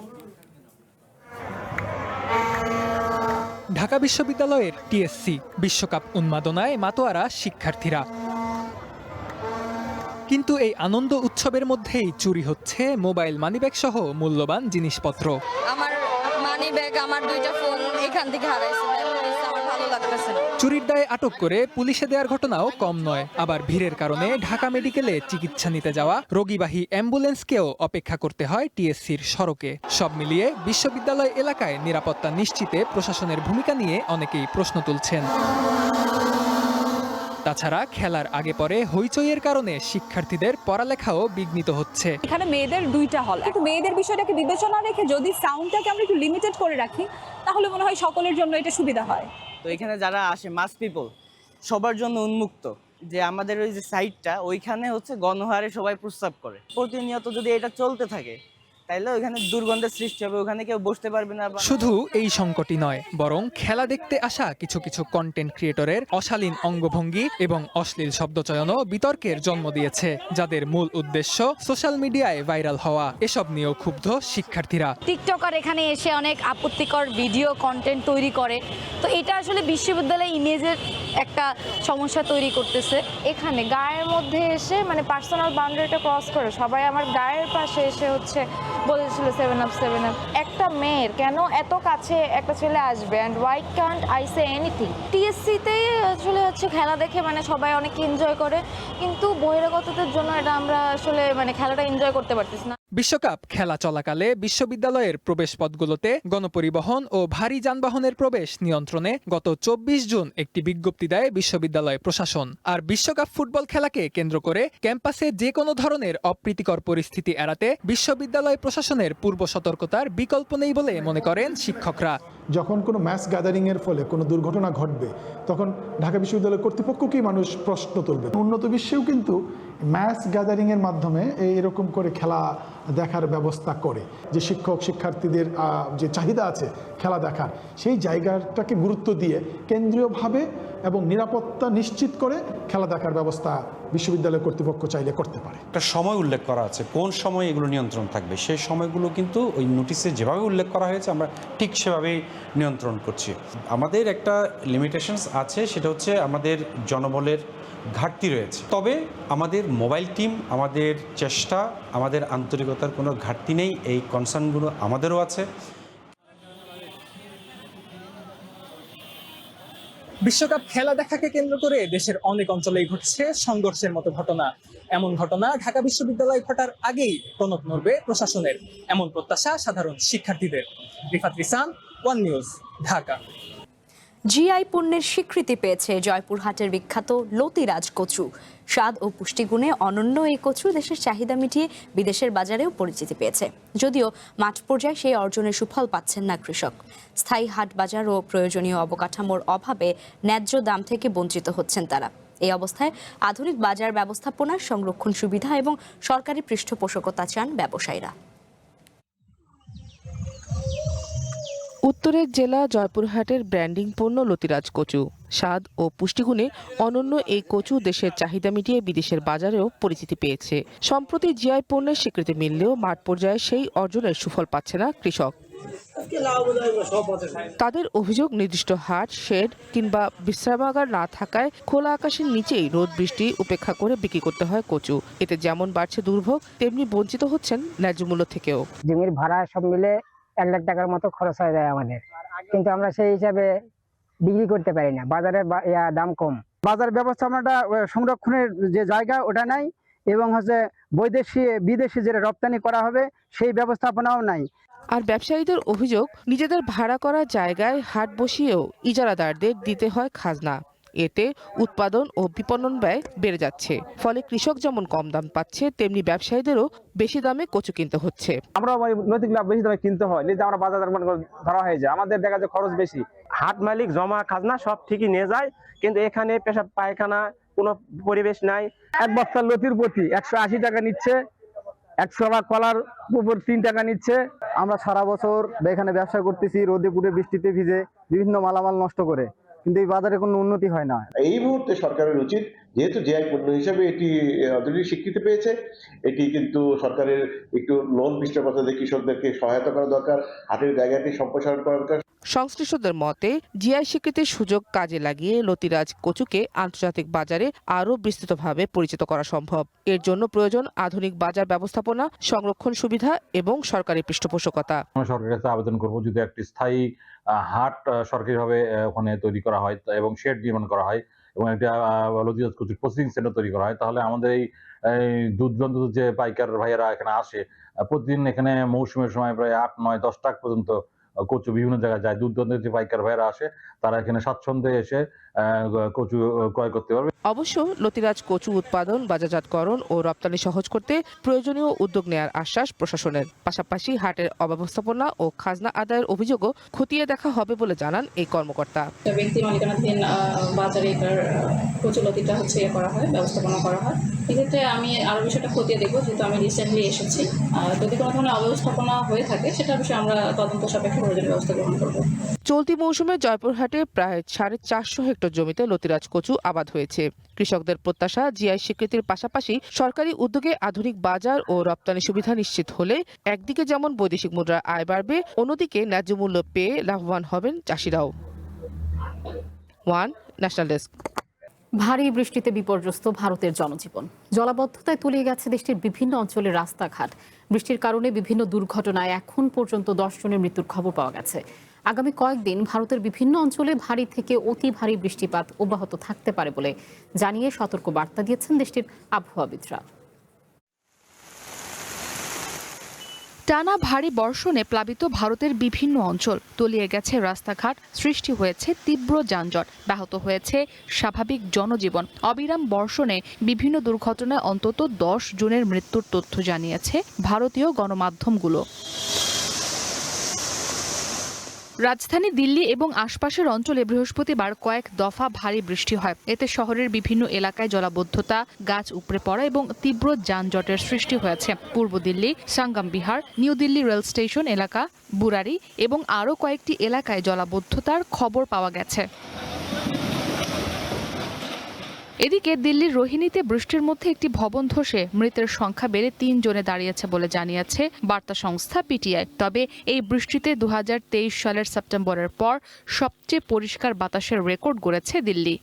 ঢাকা বিশ্ববিদ্যালয়ের টিএসসি বিশ্বকাপ উন্মাদনায় মাতোয়ারা শিক্ষার্থীরা। কিন্তু এই আনন্দ উৎসবের মধ্যেই চুরি হচ্ছে মোবাইল মানিব্যাগ সহ মূল্যবান জিনিসপত্র। আমার মানিব্যাগ, আমার 2টা ফোন এখান থেকে হারাইছে, আমার ভালো লাগতেছে না। চুরির দায়ে আটক করে পুলিশে দেওয়ার ঘটনাও কম নয়। আবার ভিড়ের কারণে ঢাকা মেডিকেলে চিকিৎসা নিতে যাওয়া রোগীবাহী অ্যাম্বুলেন্সকেও অপেক্ষা করতে হয় টিএসসির সড়কে। সব মিলিয়ে বিশ্ববিদ্যালয় এলাকায় নিরাপত্তা নিশ্চিতে প্রশাসনের ভূমিকা নিয়ে অনেকেই প্রশ্ন তুলছেন। তাছাড়া খেলার আগে পরে হইচইয়ের কারণে শিক্ষার্থীদের পড়ালেখাও বিঘ্নিত হচ্ছে। এখানে মেয়েদের 2টা হল, একটু মেয়েদের বিষয়টাকে বিবেচনা রেখে যদি সাউন্ডটাকে আমরা একটু লিমিটেড করে রাখি তাহলে মনে হয় সকলের জন্য এটা সুবিধা হয়। তো এখানে যারা আসে মাস পিপল সবার জন্য উন্মুক্ত, যে আমাদের ওই যে সাইটটা ওইখানে হচ্ছে গণহারে সবাই প্রস্তাব করে। প্রতিনিয়ত যদি এটা চলতে থাকে তাইলে ওইখানে দুর্গন্ধের সৃষ্টি হবে, ওখানে কেউ বসতে পারবে না। শুধু এই সংকটই নয়, বরং খেলা দেখতে আসা কিছু কিছু কন্টেন্ট ক্রিয়েটরের অশালীন অঙ্গভঙ্গি এবং অশ্লীল শব্দচয়নও বিতর্কের জন্ম দিয়েছে, যাদের মূল উদ্দেশ্য সোশ্যাল মিডিয়ায় ভাইরাল হওয়া। এসব নিয়েও ক্ষুব্ধ শিক্ষার্থীরা। টিকটকার এখানে এসে অনেক আপত্তিকর ভিডিও কন্টেন্ট তৈরি করে, তো এটা আসলে বিশ্ববিদ্যালয় ইমেজের একটা সমস্যা তৈরি করতেছে। এখানে গায়ের মধ্যে এসে মানে পার্সোনাল বাউন্ডারিটা ক্রস করে সবাই আমার গায়ের পাশে এসে হচ্ছে বলেছিল 7 আপ 7 আপ। একটা মেয়ের কেন এত কাছে একটা ছেলে আসবে, and why can't I say anything. টিএসসিতে আসলে হচ্ছে খেলা দেখে মানে সবাই অনেক এনজয় করে, কিন্তু বহিরাগতদের জন্য এটা আমরা আসলে মানে খেলাটা এনজয় করতে পারতেছি না। বিশ্বকাপ খেলা চলাকালে বিশ্ববিদ্যালয়ের প্রবেশপথগুলোতে গণপরিবহন ও ভারী যানবাহনের প্রবেশ নিয়ন্ত্রণে গত 24 জুন একটি বিজ্ঞপ্তি দেয় বিশ্ববিদ্যালয় প্রশাসন। আর বিশ্বকাপ ফুটবল খেলাকে কেন্দ্র করে ক্যাম্পাসে যে কোনো ধরনের অপ্রীতিকর পরিস্থিতি এড়াতে বিশ্ববিদ্যালয় প্রশাসনের পূর্ব সতর্কতার বিকল্প নেই বলে মনে করেন শিক্ষকরা। যখন কোনো ম্যাস গ্যাদারিংয়ের ফলে কোনো দুর্ঘটনা ঘটবে তখন ঢাকা বিশ্ববিদ্যালয় কর্তৃপক্ষকেই মানুষ প্রশ্ন তুলবে। উন্নত বিশ্বেও কিন্তু ম্যাস গ্যাদারিংয়ের মাধ্যমে এরকম করে খেলা দেখার ব্যবস্থা করে, যে শিক্ষক শিক্ষার্থীদের যে চাহিদা আছে খেলা দেখার, সেই জায়গাটাকে গুরুত্ব দিয়ে কেন্দ্রীয়ভাবে এবং নিরাপত্তা নিশ্চিত করে খেলা দেখার ব্যবস্থা বিশ্ববিদ্যালয় কর্তৃপক্ষ চাইলে করতে পারে। একটা সময় উল্লেখ করা আছে, কোন সময় এগুলো নিয়ন্ত্রণ থাকবে, সেই সময়গুলো কিন্তু ওই নোটিশে যেভাবে উল্লেখ করা হয়েছে আমরা ঠিক সেভাবেই নিয়ন্ত্রণ করছি। আমাদের একটা লিমিটেশনস আছে, সেটা হচ্ছে আমাদের জনবলের ঘাটতি রয়েছে। তবে আমাদের মোবাইল টিম, আমাদের চেষ্টা, আমাদের আন্তরিকতার কোনো ঘাটতি নেই, এই কনসার্নগুলো আমাদেরও আছে। বিশ্বকাপ খেলা দেখাকে কেন্দ্র করে দেশের অনেক অঞ্চলেই ঘটছে সংঘর্ষের মতো ঘটনা। এমন ঘটনা ঢাকা বিশ্ববিদ্যালয়ে ঘটার আগেই টনক নড়বে প্রশাসনের, এমন প্রত্যাশা সাধারণ শিক্ষার্থীদের। Rifat রিসান, one news, Dhaka. GI পণ্যের স্বীকৃতি পেয়েছে জয়পুরহাটের বিখ্যাত লতিরাজ কচু। স্বাদ ও পুষ্টিগুণে অনন্য এই কচু দেশের চাহিদা মিটিয়ে বিদেশের বাজারেও পরিচিতি পেয়েছে। যদিও মাঠ পর্যায়ে সেই অর্জনের সুফল পাচ্ছেন না কৃষক। স্থায়ী হাট বাজার ও প্রয়োজনীয় অবকাঠামোর অভাবে ন্যায্য দাম থেকে বঞ্চিত হচ্ছেন তারা। এই অবস্থায় আধুনিক বাজার ব্যবস্থাপনা, সংরক্ষণ সুবিধা এবং সরকারি পৃষ্ঠপোষকতা চান ব্যবসায়ীরা। উত্তরের জেলা জয়পুরহাটের ব্র্যান্ডিং পণ্য লতিরাজ কচু। স্বাদ ও পুষ্টিগুণে অনন্য এই কচু দেশের চাহিদা মিটিয়ে বিদেশের বাজারেও পরিচিতি পেয়েছে। সম্প্রতি জিআই পণ্যের স্বীকৃতি মিললেও মাঠ পর্যায়ে সেই অর্জনের সুফল পাচ্ছে না কৃষক। তাদের অভিযোগ, নির্দিষ্ট হাট, শেড কিংবা বিশ্রামাগার না থাকায় খোলা আকাশের নিচেই রোদ বৃষ্টি উপেক্ষা করে বিক্রি করতে হয় কচু। এতে যেমন বাড়ছে দুর্ভোগ, তেমনি বঞ্চিত হচ্ছেন ন্যায্য মূল্য থেকেও। জমির ভাড়া সব মিলে 1 লাখ টাকার মতো খরচ হয়ে যায় আমাদের, কিন্তু আমরা সেই হিসাবে বিক্রি করতে পারি না, বাজারে দাম কম। বাজার ব্যবস্থাপনাটা সংরক্ষণের যে জায়গা ওটা নাই, এবং হচ্ছে বিদেশি যে রপ্তানি করা হবে সেই ব্যবস্থাপনাও নাই। আর ব্যবসায়ীদের অভিযোগ, নিজেদের ভাড়া করা জায়গায় হাট বসিয়েও ইজারাদারদের দিতে হয় খাজনা। এতে উৎপাদন ও বিপণন ব্যয় বেড়ে যাচ্ছে। ফলে কৃষক যেমন কম দাম পাচ্ছে, তেমনি ব্যবসায়ীদেরও বেশি দামে কচু কিনতে হচ্ছে। আমরা নৈতিক লাভ বেশি দামে কিনতে হয়, নিতে আমরা বাজার ধরা হয়ে যায়, আমাদের দেখা যায় খরচ বেশি। হাট মালিক জমা খাজনা সব ঠিকই নিয়ে যায়, কিন্তু এখানে পেশাব পায়খানা কোনো পরিবেশ নাই। এক বস্তা লতির প্রতি 180 টাকা নিচ্ছে, 100 আবার কলার উপর 3 টাকা নিচ্ছে। আমরা সারা বছর এখানে ব্যবসা করতেছি, রোদে পুড়ে বৃষ্টিতে ভিজে বিভিন্ন মালামাল নষ্ট করে, কিন্তু এই বাজারে কোনো উন্নতি হয় না। এই মুহূর্তে সরকারের উচিত, যেহেতু জিআই পণ্য হিসেবে এটি অলরেডি স্বীকৃতি পেয়েছে, এটি কিন্তু সরকারের একটু লোন পৃষ্ঠপোষকতা দিয়ে কৃষকদেরকে সহায়তা করা দরকার, হাটের জায়গাটি সম্প্রসারণ করা দরকার। সংশ্লিষ্টদের মতে, জিআই স্বীকৃতির সুযোগ কাজে লাগিয়ে লতিরাজ কচুকে আন্তর্জাতিক বাজারে আরও বিস্তৃতভাবে পরিচিত করা সম্ভব। এর জন্য প্রয়োজন আধুনিক বাজার ব্যবস্থাপনা, সংরক্ষণ সুবিধা এবং সরকারি পৃষ্ঠপোষকতা। সরকারের কাছে আবেদন করব, যদি একটি স্থায়ী হাট সরকারিভাবে ওখানে তৈরি করা হয় এবং শেড নির্মাণ করা হয় এবং একটা লতিরাজ কচুর প্রসেসিং সেন্টার তৈরি করা হয়, তাহলে আমাদের এই দুধ যে পাইকার ভাইয়েরা এখানে আসে, প্রতিদিন এখানে মৌসুমের সময় প্রায় 8, 9, 10 টাকা পর্যন্ত কচু বিভিন্ন জায়গায় যায়। দুধ যে পাইকার ভাইয়েরা আসে, তারা এখানে স্বাচ্ছন্দ্যে এসে কচু ক্রয় করতে পারবে। অবশ্য লতিরাজ কচু উৎপাদন, বাজারজাতকরণ ও রপ্তানি সহজ করতে প্রয়োজনীয় উদ্যোগ নেওয়ার আশ্বাস প্রশাসনের। পাশাপাশি হাটের অব্যবস্থাপনা ও খাজনা আদায়ের অভিযোগও খতিয়ে দেখা হবে বলে জানান এই কর্মকর্তা। ব্যক্তি মালিকানাধীন বাজারে এটার প্রচলিতটা হচ্ছে করা হয়, ব্যবস্থাপনা করা হয়। এক্ষেত্রে আমি আরও বিষয়টা খতিয়ে দেখবো, যেহেতু আমি রিসেন্টলি এসেছি। যদি কোনো ধরনের অব্যবস্থাপনা হয়ে থাকে, সেটার বিষয়ে আমরা তদন্ত সাপেক্ষে প্রয়োজনীয় ব্যবস্থা গ্রহণ করব। চলতি মৌসুমে জয়পুরহাটে প্রায় 450 হেক্টর জমিতে লতিরাজ কচু আবাদ হয়েছে। কৃষকদের প্রত্যাশা, জিআই স্বীকৃতির পাশাপাশি সরকারি উদ্যোগে আধুনিক বাজার ও রপ্তানি সুবিধা নিশ্চিত হলে একদিকে যেমন বৈদেশিক মুদ্রার আয় বাড়বে, অন্যদিকে ন্যায্য মূল্য পেয়ে লাভবান হবেন চাষিরাও। One national desk. ভারী বৃষ্টিতে বিপর্যস্ত ভারতের জনজীবন। জলাবদ্ধতায় তলিয়ে গেছে দেশটির বিভিন্ন অঞ্চলের রাস্তাঘাট। বৃষ্টির কারণে বিভিন্ন দুর্ঘটনায় এখন পর্যন্ত 10 জনের মৃত্যুর খবর পাওয়া গেছে। আগামী কয়েকদিন ভারতের বিভিন্ন অঞ্চলে ভারী থেকে অতি ভারী বৃষ্টিপাত অব্যাহত থাকতে পারে বলে জানিয়ে সতর্ক বার্তা দিয়েছেন দেশটির আবহাওয়াবিদরা। টানা ভারী বর্ষণে প্লাবিত ভারতের বিভিন্ন অঞ্চল, তলিয়ে গেছে রাস্তাঘাট, সৃষ্টি হয়েছে তীব্র যানজট, ব্যাহত হয়েছে স্বাভাবিক জনজীবন। অবিরাম বর্ষণে বিভিন্ন দুর্ঘটনায় অন্তত 10 জনের মৃত্যুর তথ্য জানিয়েছে ভারতীয় গণমাধ্যমগুলো। রাজধানী দিল্লি এবং আশপাশের অঞ্চলে বৃহস্পতিবার কয়েক দফা ভারী বৃষ্টি হয়। এতে শহরের বিভিন্ন এলাকায় জলাবদ্ধতা, গাছ উপড়ে পড়া এবং তীব্র যানজটের সৃষ্টি হয়েছে। পূর্ব Delhi, Sangam Vihar, New Delhi rail station এলাকা, বুরারি এবং আরও কয়েকটি এলাকায় জলাবদ্ধতার খবর পাওয়া গেছে। এদিকে দিল্লির রোহিণীতে বৃষ্টির মধ্যে একটি ভবন ধসে মৃতের সংখ্যা বেড়ে 3 জনে দাঁড়িয়েছে বলে জানিয়েছে বার্তা সংস্থা পিটিআই। তবে এই বৃষ্টিতে 2023 সালের সেপ্টেম্বরের পর সবচেয়ে পরিষ্কার বাতাসের রেকর্ড গড়েছে দিল্লি।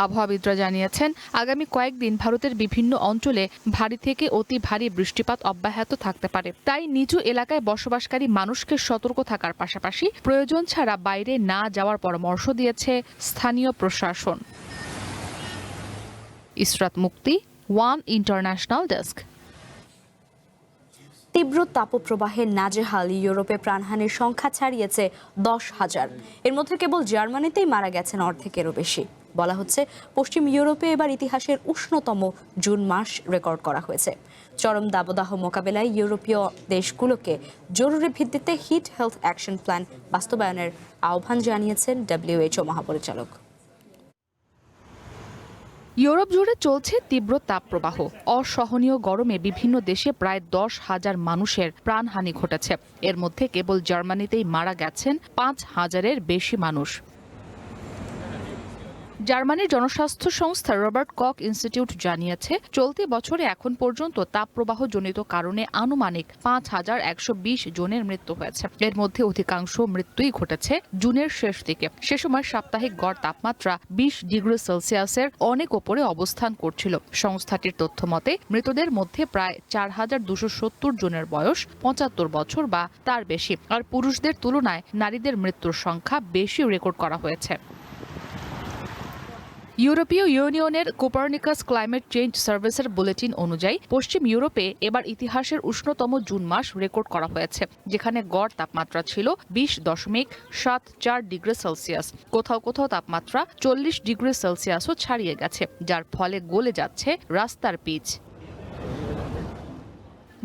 আবহাওয়াবিদরা জানিয়েছেন, আগামী কয়েকদিন ভারতের বিভিন্ন অঞ্চলে ভারী থেকে অতি ভারী বৃষ্টিপাত অব্যাহত থাকতে পারে। তাই নিচু এলাকায় বসবাসকারী মানুষকে সতর্ক থাকার পাশাপাশি প্রয়োজন ছাড়া বাইরে না যাওয়ার পরামর্শ দিয়েছে স্থানীয় প্রশাসন। ইসরাত মুক্তি, ওয়ান ইন্টারন্যাশনাল ডেস্ক। তীব্র তাপপ্রবাহে নাজেহাল ইউরোপে প্রাণহানির সংখ্যা ছাড়িয়েছে 10,000। এর মধ্যে কেবল জার্মানিতেই মারা গেছেন অর্ধেকেরও বেশি। বলা হচ্ছে, পশ্চিম ইউরোপে এবার ইতিহাসের উষ্ণতম জুন মাস রেকর্ড করা হয়েছে। চরম দাবদাহ মোকাবেলায় ইউরোপীয় দেশগুলোকে জরুরি ভিত্তিতে হিট হেলথ অ্যাকশন প্ল্যান বাস্তবায়নের আহ্বান জানিয়েছেন WHO মহাপরিচালক। ইউরোপ জুড়ে চলছে তীব্র তাপপ্রবাহ। অসহনীয় গরমে বিভিন্ন দেশে প্রায় 10,000 মানুষের প্রাণহানি ঘটেছে। এর মধ্যে কেবল জার্মানিতেই মারা গেছেন 5,000-এর বেশি মানুষ। জার্মানির জনস্বাস্থ্য সংস্থা রবার্ট কখ ইনস্টিটিউট জানিয়েছে, চলতি বছরে এখন পর্যন্ত তাপপ্রবাহজনিত কারণে আনুমানিক 5,120 জনের মৃত্যু হয়েছে। এর মধ্যে অধিকাংশ মৃত্যুই ঘটেছে জুনের শেষ দিকে। সে সময় সাপ্তাহিক গড় তাপমাত্রা 20 ডিগ্রি সেলসিয়াসের অনেক ওপরে অবস্থান করছিল। সংস্থাটির তথ্য মতে মৃতদের মধ্যে প্রায় 4,270 জনের বয়স 75 বছর বা তার বেশি। আর পুরুষদের তুলনায় নারীদের মৃত্যুর সংখ্যা বেশি রেকর্ড করা হয়েছে। ইউরোপীয় ইউনিয়নের কোপার্নিকাস ক্লাইমেট চেঞ্জ সার্ভিসের বুলেটিন অনুযায়ী পশ্চিম ইউরোপে এবার ইতিহাসের উষ্ণতম জুন মাস রেকর্ড করা হয়েছে, যেখানে গড় তাপমাত্রা ছিল 20.74 ডিগ্রি সেলসিয়াস। কোথাও কোথাও তাপমাত্রা 40 ডিগ্রি সেলসিয়াসও ছাড়িয়ে গেছে, যার ফলে গলে যাচ্ছে রাস্তার পিচ।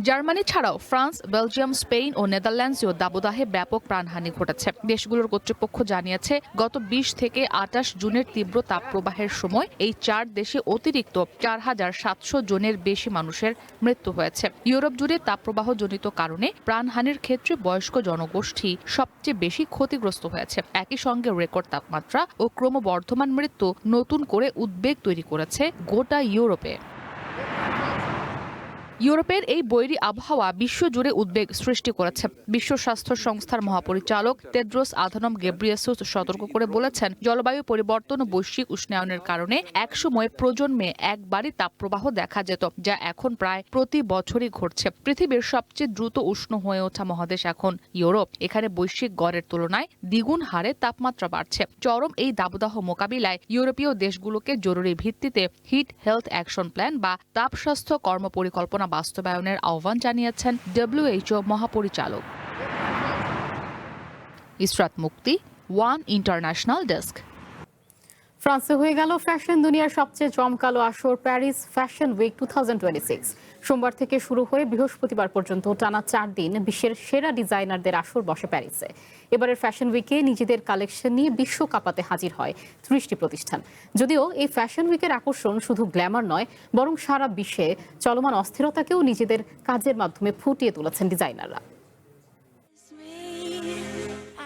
জার্মানি ছাড়াও ফ্রান্স, বেলজিয়াম, স্পেন ও নেদারল্যান্ডসেও দাবদাহে ব্যাপক প্রাণহানি ঘটেছে। দেশগুলোর কর্তৃপক্ষ জানিয়েছে, গত 20 থেকে 28 জুনের তীব্র তাপপ্রবাহের সময় এই 4 দেশে অতিরিক্ত 4,700 জনের বেশি মানুষের মৃত্যু হয়েছে। ইউরোপ জুড়ে তাপপ্রবাহজনিত কারণে প্রাণহানির ক্ষেত্রে বয়স্ক জনগোষ্ঠী সবচেয়ে বেশি ক্ষতিগ্রস্ত হয়েছে। একই সঙ্গে রেকর্ড তাপমাত্রা ও ক্রমবর্ধমান মৃত্যু নতুন করে উদ্বেগ তৈরি করেছে গোটা ইউরোপে। ইউরোপের এই বৈরী আবহাওয়া বিশ্বজুড়ে উদ্বেগ সৃষ্টি করেছে। বিশ্ব স্বাস্থ্য সংস্থার মহাপরিচালক টেড্রোস আধানম গেব্রিয়েসুস সতর্ক করে বলেছেন, জলবায়ু পরিবর্তন ও বৈশ্বিক উষ্ণায়নের কারণে একসময় প্রজন্মে একবারই তাপপ্রবাহ দেখা যেত, যা এখন প্রায় প্রতি বছরই ঘটছে। পৃথিবীর সবচেয়ে দ্রুত উষ্ণ হয়ে ওঠা মহাদেশ এখন ইউরোপ। এখানে বৈশ্বিক গড়ের তুলনায় দ্বিগুণ হারে তাপমাত্রা বাড়ছে। চরম এই দাবদাহ মোকাবিলায় ইউরোপীয় দেশগুলোকে জরুরি ভিত্তিতে হিট হেলথ অ্যাকশন প্ল্যান বা তাপ স্বাস্থ্য কর্মপরিকল্পনা বাস্তবায়নের আহ্বান জানিয়েছেন WHO মহাপরিচালক। ইসরাত মুক্তি, ওয়ান ইন্টারন্যাশনাল ডেস্ক। ফ্রান্সে হয়ে গেল ফ্যাশন দুনিয়ার সবচেয়ে জমকালো আসর প্যারিস ফ্যাশন উইক 2026। সোমবার থেকে শুরু হয়ে বৃহস্পতিবার পর্যন্ত টানা 4 দিন বিশ্বের সেরা ডিজাইনারদের আসর বসে প্যারিসে। এবারের ফ্যাশন উইকে নিজেদের কালেকশন নিয়ে বিশ্ব কাঁপাতে হাজির হয় 30টি প্রতিষ্ঠান। যদিও এই ফ্যাশন উইকের আকর্ষণ শুধু গ্ল্যামার নয়, বরং সারা বিশ্বে চলমান অস্থিরতাকেও নিজেদের কাজের মাধ্যমে ফুটিয়ে তুলেছেন ডিজাইনাররা।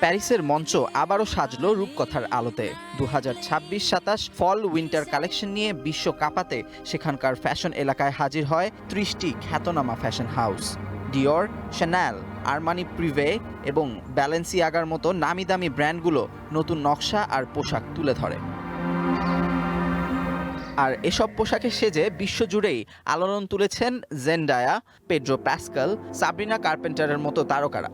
প্যারিসের মঞ্চ আবারও সাজলো রূপকথার আলোতে। 2026-27 ফল উইন্টার কালেকশন নিয়ে বিশ্ব কাঁপাতে সেখানকার ফ্যাশন এলাকায় হাজির হয় 30টি খ্যাতনামা ফ্যাশন হাউস। ডিওর, শ্যানেল, আরমানি প্রিভে এবং ব্যালেন্সিয়াগার মতো নামি দামি ব্র্যান্ডগুলো নতুন নকশা আর পোশাক তুলে ধরে। আর এসব পোশাকে সেজে বিশ্বজুড়েই আলোড়ন তুলেছেন জেন্ডায়া, পেড্রো প্যাসকাল, সাব্রিনা কার্পেন্টারের মতো তারকারা।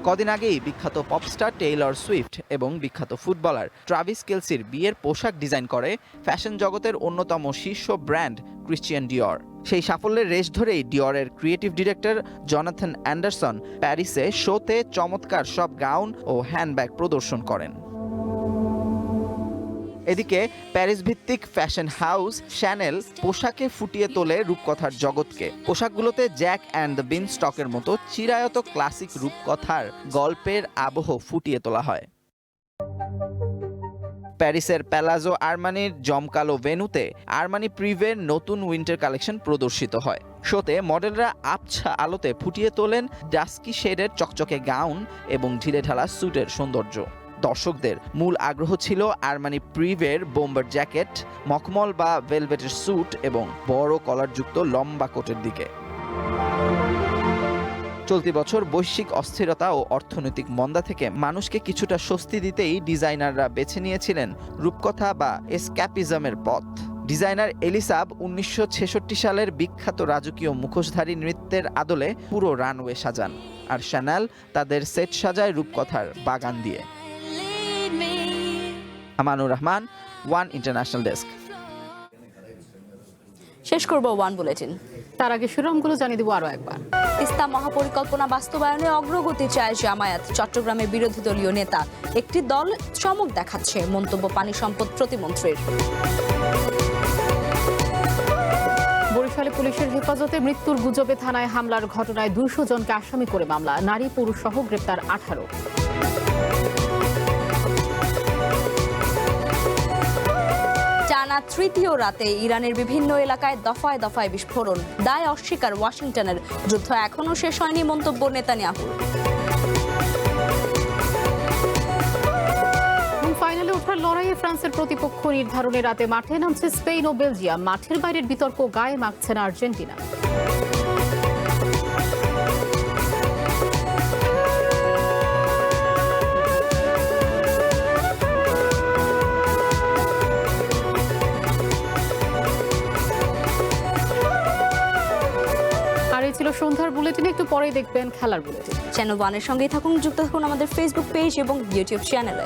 কদিন আগেই বিখ্যাত পপস্টার টেইলর সুইফট এবং বিখ্যাত ফুটবলার ট্রাভিস কেলসির বিয়ের পোশাক ডিজাইন করে ফ্যাশন জগতের অন্যতম শীর্ষ ব্র্যান্ড ক্রিশ্চিয়ান ডিওর। সেই সাফল্যের রেশ ধরেই ডিওরের ক্রিয়েটিভ ডিরেক্টর জনাথন অ্যান্ডারসন প্যারিসে শোতে চমৎকার সব গাউন ও হ্যান্ডব্যাগ প্রদর্শন করেন। এদিকে প্যারিস ভিত্তিক ফ্যাশন হাউস শ্যানেল পোশাকে ফুটিয়ে তোলে রূপকথার জগৎকে। পোশাকগুলোতে জ্যাক অ্যান্ড দ্য বিন স্টকের মতো চিরায়ত ক্লাসিক রূপকথার গল্পের আবহ ফুটিয়ে তোলা হয়। প্যারিসের প্যালাজো আরমানির জমকালো ভেন্যুতে আরমানি প্রিভের নতুন উইন্টার কালেকশন প্রদর্শিত হয়। শোতে মডেলরা আবছা আলোতে ফুটিয়ে তোলেন ডাস্কি শেডের চকচকে গাউন এবং ঢিলেঢালা স্যুটের সৌন্দর্য। দর্শকদের মূল আগ্রহ ছিল আরমানি প্রিভের বোম্বার জ্যাকেট, মখমল বা ভেলভেটের স্যুট এবং বড় কলারযুক্ত লম্বা কোটের দিকে। চলতি বছর বৈশ্বিক অস্থিরতা ও অর্থনৈতিক মন্দা থেকে মানুষকে কিছুটা স্বস্তি দিতেই ডিজাইনাররা বেছে নিয়েছিলেন রূপকথা বা এসক্যাপিজমের পথ। ডিজাইনার এলিসাব 1966 সালের বিখ্যাত রাজকীয় মুখোশধারী নৃত্যের আদলে পুরো রানওয়ে সাজান, আর শ্যানেল তাদের সেট সাজায় রূপকথার বাগান দিয়ে। Amanur Rahman, one international desk. শেষ করব ওয়ান বুলেটিন। তার আগে শিরোনামগুলো জানিয়ে দেবো আরো একবার। তিস্তা মহাপরিকল্পনা বাস্তবায়নে অগ্রগতি চায় জামায়াত, চট্টগ্রামে বিরোধী দলীয় নেতা। একটি দল চমক দেখাচ্ছে, মন্তব্য পানি সম্পদ প্রতিমন্ত্রীর। বরিশালে পুলিশের হেফাজতে মৃত্যুর গুজবে থানায় হামলার ঘটনায় 200 জনকে আসামি করে মামলা, নারী পুরুষ সহ গ্রেপ্তার 18। টানা তৃতীয় রাতে ইরানের বিভিন্ন এলাকায় দফায় দফায় বিস্ফোরণ, দায় অস্বীকার ওয়াশিংটনের। যুদ্ধ এখনও শেষ হয়নি, মন্তব্য নেতানিয়াহুর। ফাইনালে ওঠার লড়াইয়ে ফ্রান্সের প্রতিপক্ষ নির্ধারণে রাতে মাঠে নামছে স্পেন ও বেলজিয়াম। মাঠের বাইরের বিতর্ক গায়ে মাখছে না আর্জেন্টিনা। ছিল সন্ধ্যার বুলেটিনে, একটু পরেই দেখবেন খেলার বুলেটিন। চ্যানেল ওয়ানের সঙ্গেই থাকুন, যুক্ত থাকুন আমাদের ফেসবুক পেজ এবং ইউটিউব চ্যানেলে।